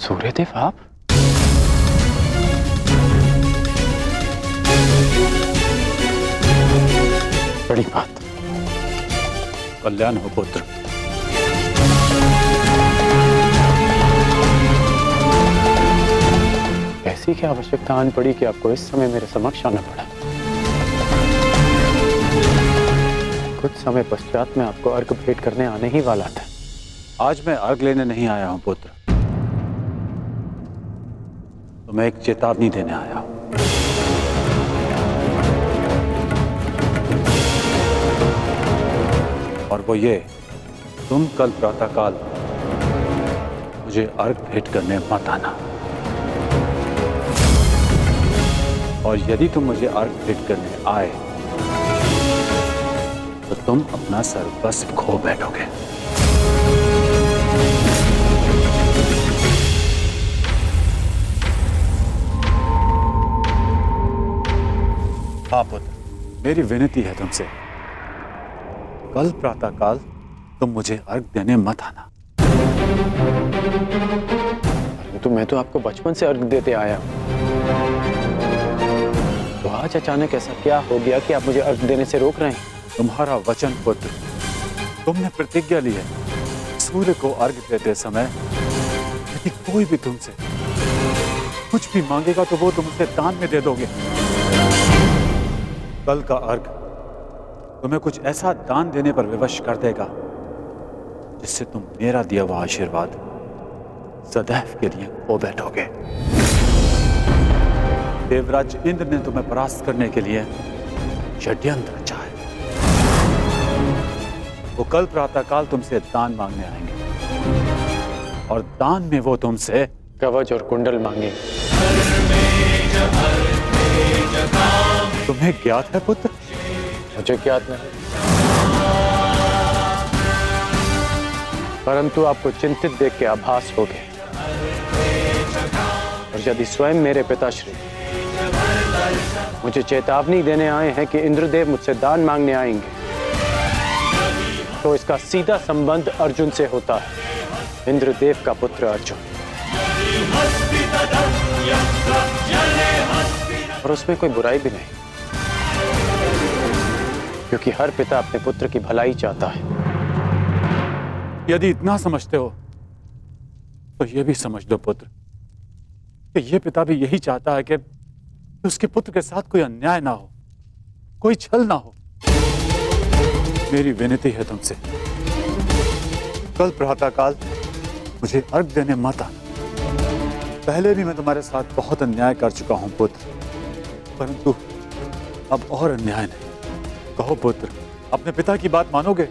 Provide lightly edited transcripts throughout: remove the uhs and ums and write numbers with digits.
सूर्यदेव आप? बड़ी बात। कल्याण हो पुत्र। ऐसी क्या आवश्यकता आन पड़ी कि आपको इस समय मेरे समक्ष आना पड़ा? कुछ समय पश्चात मैं आपको अर्घ भेंट करने आने ही वाला था। आज मैं अर्घ लेने नहीं आया हूं पुत्र, तो मैं एक चेतावनी देने आया हूं। और वो ये, तुम कल प्रातःकाल मुझे अर्घ भेंट करने मत आना। और यदि तुम मुझे अर्घ भेंट करने आए तो तुम अपना सर्वस्व खो बैठोगे। हाँ पुत्र, मेरी विनती है तुमसे, कल प्रातःकाल तुम मुझे अर्घ देने मत आना। तो मैं तो आपको बचपन से अर्घ देते आया हूं। तो आज अचानक ऐसा क्या हो गया कि आप मुझे अर्घ देने से रोक रहे हैं? तुम्हारा वचन पुत्र, तुमने प्रतिज्ञा ली है, सूर्य को अर्घ देते समय यदि कोई भी तुमसे कुछ भी मांगेगा तो वो तुम उसे दान में दे दोगे। कल का अर्घ तुम्हें कुछ ऐसा दान देने पर विवश कर देगा जिससे तुम मेरा दिया हुआ आशीर्वाद सदैव के लिए खो बैठोगे। देवराज इंद्र ने तुम्हें परास्त करने के लिए षड्यंत्र रचा है। वो कल प्रातःकाल तुमसे दान मांगने आएंगे और दान में वो तुमसे कवच और कुंडल मांगेंगे। तुम्हें ज्ञात है पुत्र? मुझे ज्ञात नहीं, परंतु आपको चिंतित देख के आभास हो गया। और यदि स्वयं मेरे पिताश्री मुझे चेतावनी देने आए हैं कि इंद्रदेव मुझसे दान मांगने आएंगे, तो इसका सीधा संबंध अर्जुन से होता है। इंद्रदेव का पुत्र अर्जुन, और उसमें कोई बुराई भी नहीं, क्योंकि हर पिता अपने पुत्र की भलाई चाहता है। यदि इतना समझते हो तो यह भी समझ लो पुत्र कि यह पिता भी यही चाहता है कि उसके पुत्र के साथ कोई अन्याय ना हो, कोई छल ना हो। मेरी विनती है तुमसे, कल प्रातःकाल मुझे अर्घ देने मत आना। पहले भी मैं तुम्हारे साथ बहुत अन्याय कर चुका हूं पुत्र, परंतु अब और अन्याय नहीं। कहो पुत्र, अपने पिता की बात मानोगे?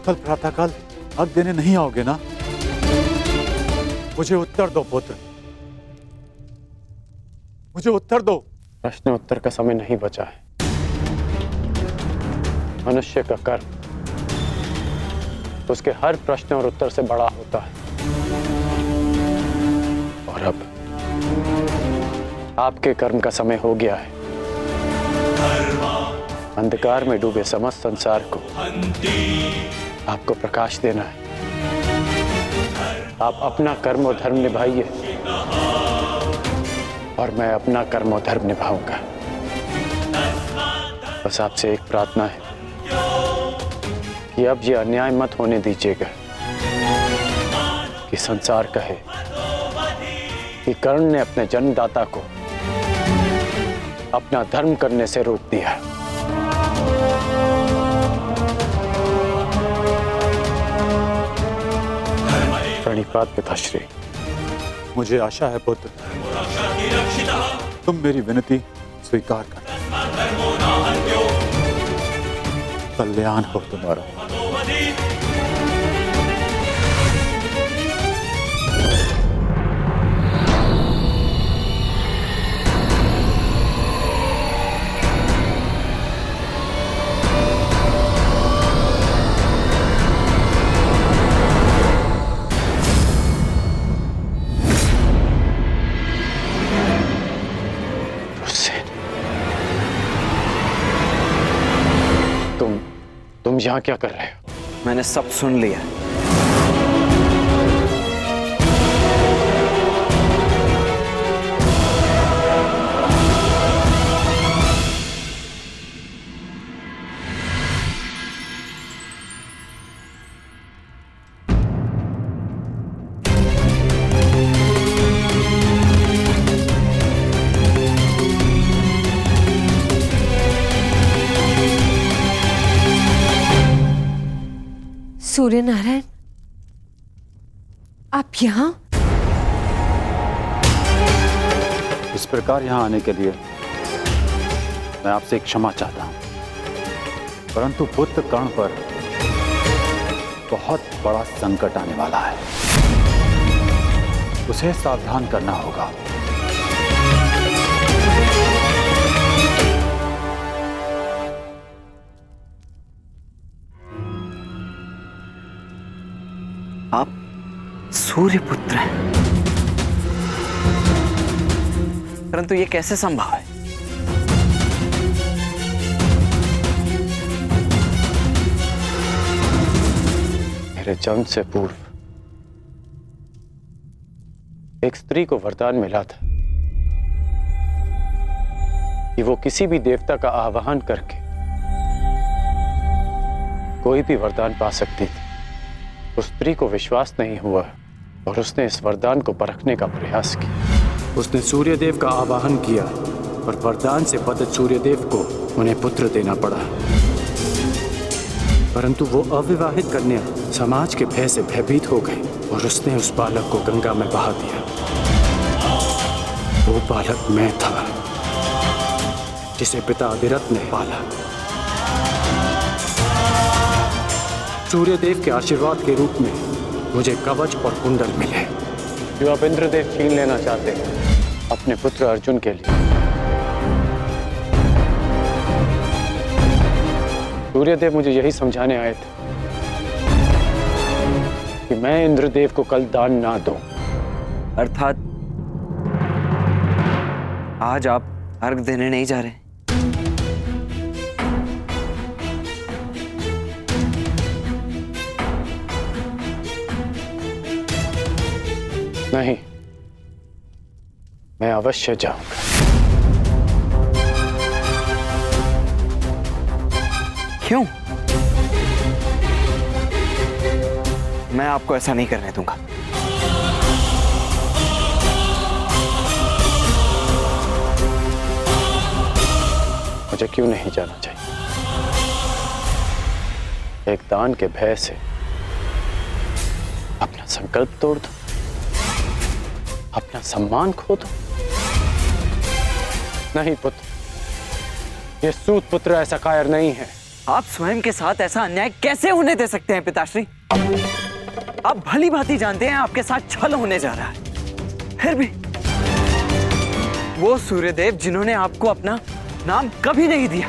कल प्रातःकाल अर्घ देने नहीं आओगे ना? मुझे उत्तर दो पुत्र, मुझे उत्तर दो। प्रश्न उत्तर का समय नहीं बचा है। मनुष्य का कर्म उसके हर प्रश्न और उत्तर से बड़ा होता है। और अब आपके कर्म का समय हो गया है। अंधकार में डूबे समस्त संसार को आपको प्रकाश देना है। आप अपना कर्म और धर्म निभाइए और मैं अपना कर्म और धर्म निभाऊंगा। बस आपसे एक प्रार्थना है कि अब ये अन्याय मत होने दीजिएगा कि संसार कहे कि कर्ण ने अपने जन्मदाता को अपना धर्म करने से रोक दिया। प्रणिपात पिताश्री। मुझे आशा है पुत्र तुम मेरी विनती स्वीकार कर। कल्याण हो तुम्हारा। तुम यहाँ क्या कर रहे हो? मैंने सब सुन लिया। सूर्य नारायण, आप यहाँ? इस प्रकार यहां आने के लिए मैं आपसे क्षमा चाहता हूं, परंतु पुत्र कर्ण पर बहुत बड़ा संकट आने वाला है। उसे सावधान करना होगा। आप सूर्यपुत्र हैं, परंतु ये कैसे संभव है? मेरे जन्म से पूर्व एक स्त्री को वरदान मिला था कि वो किसी भी देवता का आवाहन करके कोई भी वरदान पा सकती थी। उस स्त्री को विश्वास नहीं हुआ और उसने इस वरदान को परखने का प्रयास किया। उसने सूर्यदेव का आवाहन किया और वरदान से बद्ध सूर्यदेव को उन्हें पुत्र देना पड़ा, परंतु वो अविवाहित कन्या समाज के भय से भयभीत हो गई और उसने उस बालक को गंगा में बहा दिया। वो बालक मैं था, जिसे पिता अधिरथ ने पाला। सूर्यदेव के आशीर्वाद के रूप में मुझे कवच और कुंडल मिले, जो अब इंद्रदेव छीन लेना चाहते हैं अपने पुत्र अर्जुन के लिए। सूर्यदेव मुझे यही समझाने आए थे कि मैं इंद्रदेव को कल दान ना दूं। अर्थात आज आप अर्घ देने नहीं जा रहे? नहीं, मैं अवश्य जाऊंगा। क्यों? मैं आपको ऐसा नहीं करने दूंगा। मुझे क्यों नहीं जाना चाहिए? एक दान के भय से अपना संकल्प तोड़ दो, अपना सम्मान खो दो? नहीं पुत्र, ये सूत पुत्र ऐसा कायर नहीं है। आप स्वयं के साथ ऐसा अन्याय कैसे होने दे सकते हैं पिताश्री? आप भली भांति जानते हैं आपके साथ छल होने जा रहा है। फिर भी वो सूर्यदेव जिन्होंने आपको अपना नाम कभी नहीं दिया,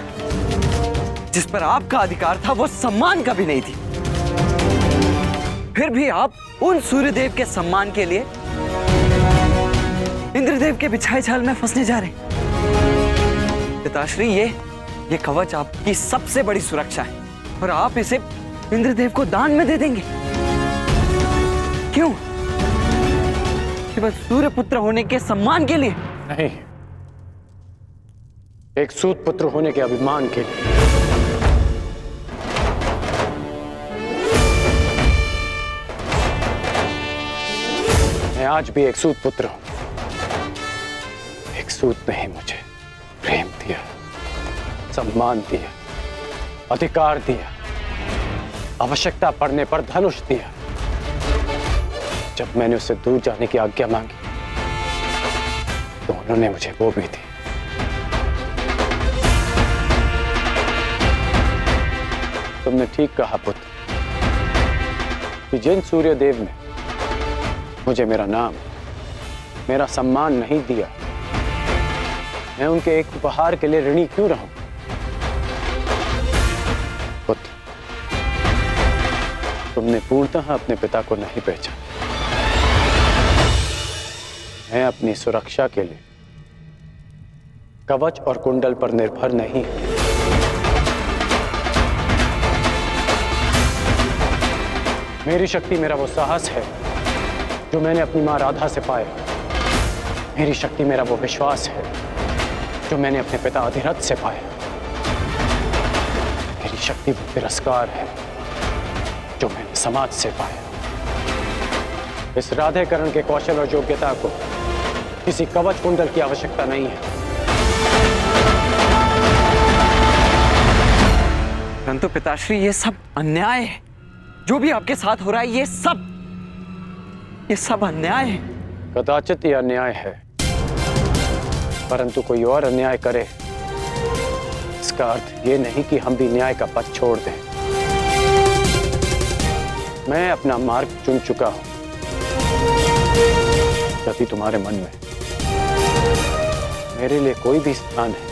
जिस पर आपका अधिकार था, वो सम्मान कभी नहीं दी, फिर भी आप उन सूर्यदेव के सम्मान के लिए इंद्रदेव के बिछाए जाल में फंसने जा रहे हैं। पिताश्री, ये कवच आपकी सबसे बड़ी सुरक्षा है और आप इसे इंद्रदेव को दान में दे देंगे। क्यों? केवल सूर्यपुत्र होने के सम्मान के लिए? नहीं, एक सूत पुत्र होने के अभिमान के लिए। मैं आज भी एक सूत पुत्र हूं। एक सूत ने ही मुझे प्रेम दिया, सम्मान दिया, अधिकार दिया, आवश्यकता पड़ने पर धनुष दिया। जब मैंने उससे दूर जाने की आज्ञा मांगी तो उन्होंने मुझे वो भी दी। तुमने ठीक कहा पुत्र कि जिन सूर्यदेव ने मुझे मेरा नाम, मेरा सम्मान नहीं दिया, मैं उनके एक उपहार के लिए ऋणी क्यों रहूं? पुत्र, तुमने पूर्णतः अपने पिता को नहीं पहचाना। मैं अपनी सुरक्षा के लिए कवच और कुंडल पर निर्भर नहीं। मेरी शक्ति मेरा वो साहस है जो मैंने अपनी मां राधा से पाया। मेरी शक्ति मेरा वो विश्वास है जो मैंने अपने पिता अधिरथ से पाया। मेरी शक्ति वो तिरस्कार है जो मैंने समाज से पाया। इस राधेकरण के कौशल और योग्यता को किसी कवच कुंडल की आवश्यकता नहीं है। परंतु पिताश्री, ये सब अन्याय है। जो भी आपके साथ हो रहा है ये सब अन्याय है। कदाचित यह अन्याय है, परंतु कोई और अन्याय करे इसका अर्थ ये नहीं कि हम भी न्याय का पथ छोड़ दें। मैं अपना मार्ग चुन चुका हूं। यदि तुम्हारे मन में मेरे लिए कोई भी स्थान है,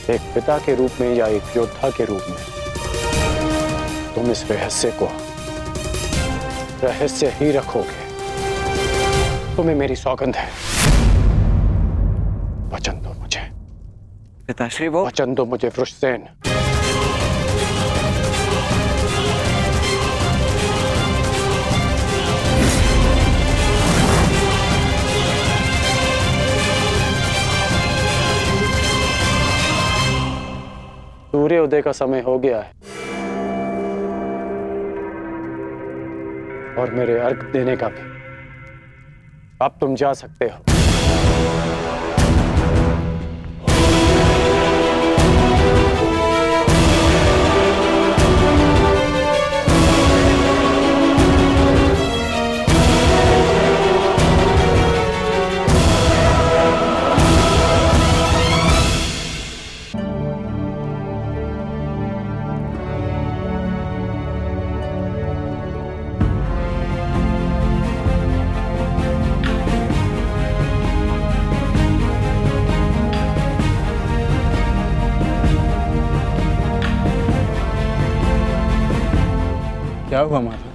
एक पिता के रूप में या एक योद्धा के रूप में, तुम इस रहस्य को रहस्य ही रखोगे। तुम्हें मेरी सौगंध है। वचन दो मुझे। पिताश्री, वो वचन दो मुझे वृषसेन। सूर्य उदय का समय हो गया है और मेरे अर्घ देने का भी। अब तुम जा सकते हो। क्या हुआ माता?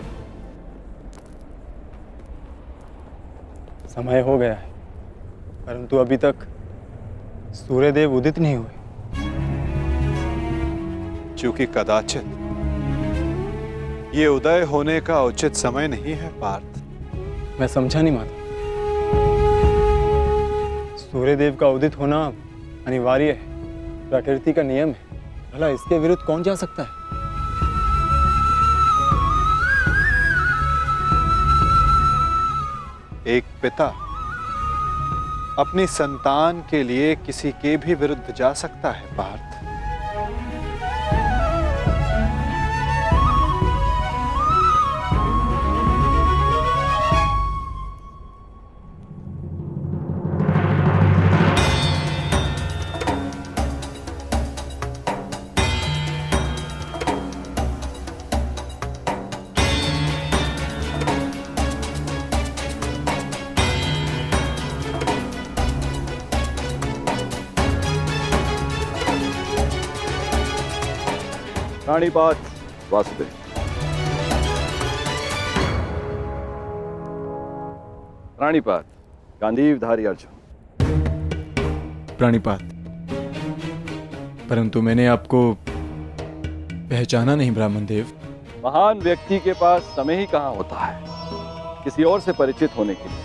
समय हो गया है, परंतु अभी तक सूर्यदेव उदित नहीं हुए। क्योंकि कदाचित ये उदय होने का उचित समय नहीं है पार्थ। मैं समझा नहीं माता। सूर्यदेव का उदित होना अनिवार्य है, प्रकृति का नियम है। भला इसके विरुद्ध कौन जा सकता है? एक पिता अपनी संतान के लिए किसी के भी विरुद्ध जा सकता है पार्थ। रानीपात वासुदेव। रानीपात गांधीवधारी अर्जुन। प्रणिपात। परंतु मैंने आपको पहचाना नहीं ब्राह्मण देव। महान व्यक्ति के पास समय ही कहां होता है किसी और से परिचित होने के लिए,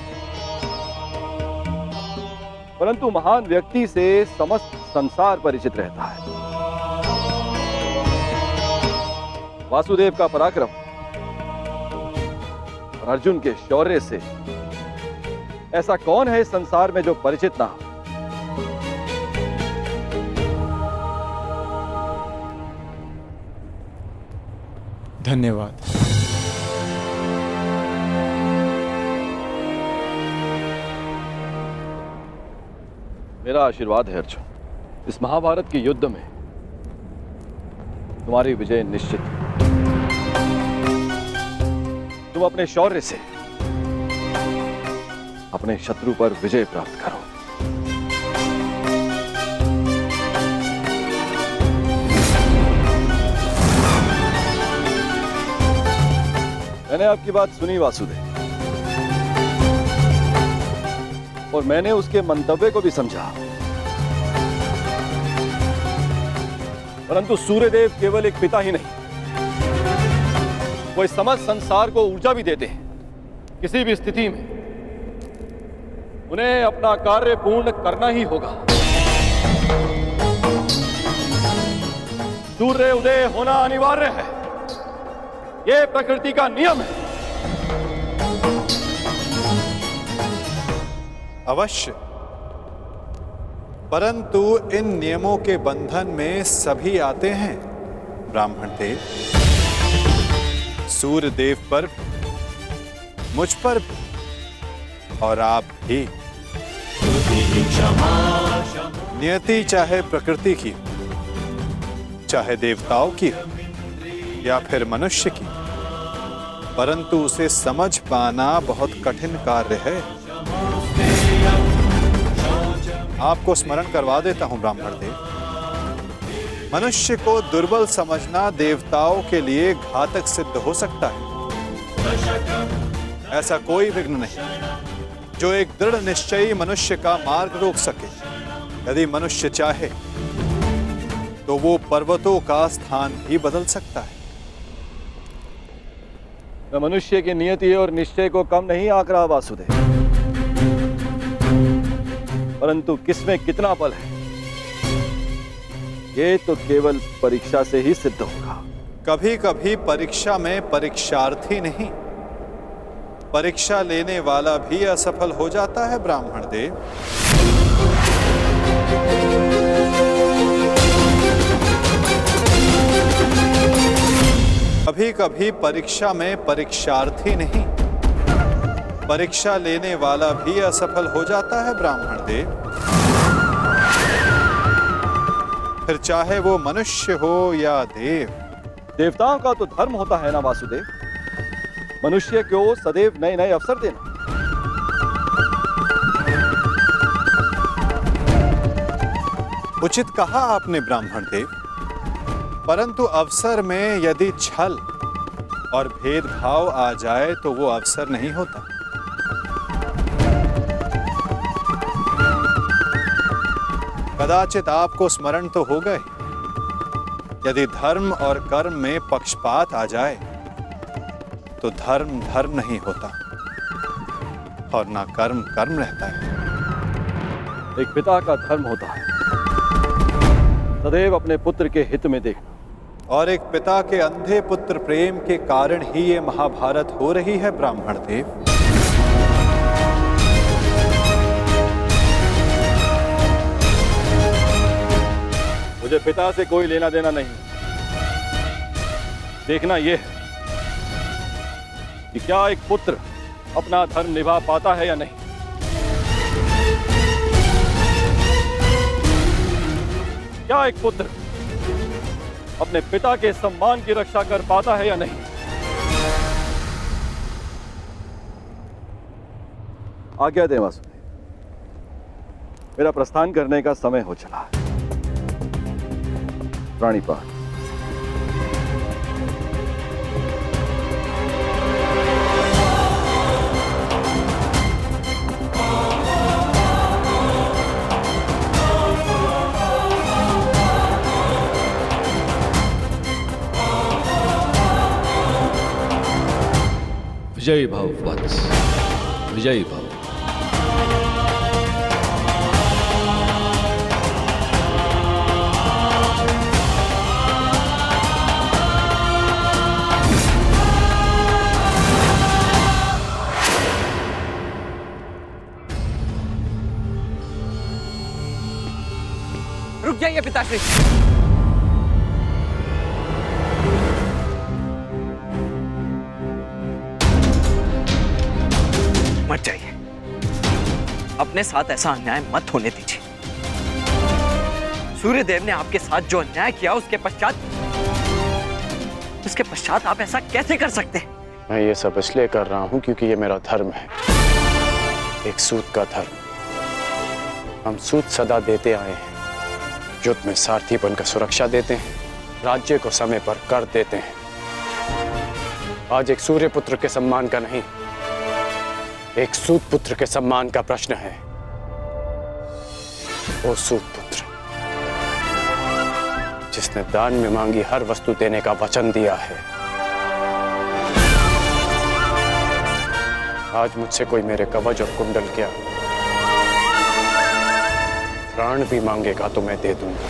परंतु महान व्यक्ति से समस्त संसार परिचित रहता है। वासुदेव का पराक्रम और अर्जुन के शौर्य से ऐसा कौन है इस संसार में जो परिचित ना हो। धन्यवाद। मेरा आशीर्वाद है अर्जुन। इस महाभारत के युद्ध में तुम्हारी विजय निश्चित है। तुम अपने शौर्य से अपने शत्रु पर विजय प्राप्त करो। मैंने आपकी बात सुनी वासुदेव, और मैंने उसके मंतव्य को भी समझा, परंतु सूर्यदेव केवल एक पिता ही नहीं, वो इस समस्त संसार को ऊर्जा भी देते हैं। किसी भी स्थिति में उन्हें अपना कार्य पूर्ण करना ही होगा। सूर्य उदय होना अनिवार्य है, यह प्रकृति का नियम है। अवश्य, परंतु इन नियमों के बंधन में सभी आते हैं ब्राह्मण देव। सूर्य देव पर, मुझ पर भी, और आप भी। नियति चाहे प्रकृति की, चाहे देवताओं की हो, या फिर मनुष्य की, परंतु उसे समझ पाना बहुत कठिन कार्य है। आपको स्मरण करवा देता हूं ब्राह्मण देव, मनुष्य को दुर्बल समझना देवताओं के लिए घातक सिद्ध हो सकता है। ऐसा कोई विघ्न नहीं जो एक दृढ़ निश्चयी मनुष्य का मार्ग रोक सके। यदि मनुष्य चाहे तो वो पर्वतों का स्थान भी बदल सकता है। मैं मनुष्य की नियति और निश्चय को कम नहीं आंक रहा वासुदेव, परंतु किसमें कितना बल है ये तो केवल परीक्षा से ही सिद्ध होगा। कभी कभी परीक्षा में परीक्षार्थी नहीं, परीक्षा लेने वाला भी असफल हो जाता है ब्राह्मण देव। कभी कभी परीक्षा में परीक्षार्थी नहीं, परीक्षा लेने वाला भी असफल हो जाता है ब्राह्मण देव। फिर चाहे वो मनुष्य हो या देव। देवताओं का तो धर्म होता है ना वासुदेव, मनुष्य को सदैव नए नए अवसर देना। उचित कहा आपने ब्राह्मण देव, परंतु अवसर में यदि छल और भेदभाव आ जाए तो वो अवसर नहीं होता। कदाचित आपको स्मरण तो होगा ही, यदि धर्म और कर्म में पक्षपात आ जाए तो धर्म धर्म नहीं होता और ना कर्म कर्म रहता है। एक पिता का धर्म होता है सदैव अपने पुत्र के हित में देखना, और एक पिता के अंधे पुत्र प्रेम के कारण ही ये महाभारत हो रही है ब्राह्मण देव। मुझे पिता से कोई लेना देना नहीं, देखना यह है कि क्या एक पुत्र अपना धर्म निभा पाता है या नहीं। क्या एक पुत्र अपने पिता के सम्मान की रक्षा कर पाता है या नहीं। आज्ञा दें वासुदेव, मेरा प्रस्थान करने का समय हो चला है। प्राणीपात। विजयी भव वत्स, विजयी भव। रुक जाइए पिताश्री। मत जाइए, अपने साथ ऐसा अन्याय मत होने दीजिए। सूर्यदेव ने आपके साथ जो अन्याय किया उसके पश्चात आप ऐसा कैसे कर सकते हैं? मैं ये सब इसलिए कर रहा हूं क्योंकि ये मेरा धर्म है, एक सूत का धर्म। हम सूत सदा देते आए हैं, युद्ध में सारथी बनकर सुरक्षा देते हैं, राज्य को समय पर कर देते हैं। आज एक सूर्य पुत्र के सम्मान का नहीं, एक सूत पुत्र के सम्मान का प्रश्न है। वो सूत पुत्र जिसने दान में मांगी हर वस्तु देने का वचन दिया है, आज मुझसे कोई मेरे कवच और कुंडल क्या प्राण भी मांगेगा तो मैं दे दूंगा।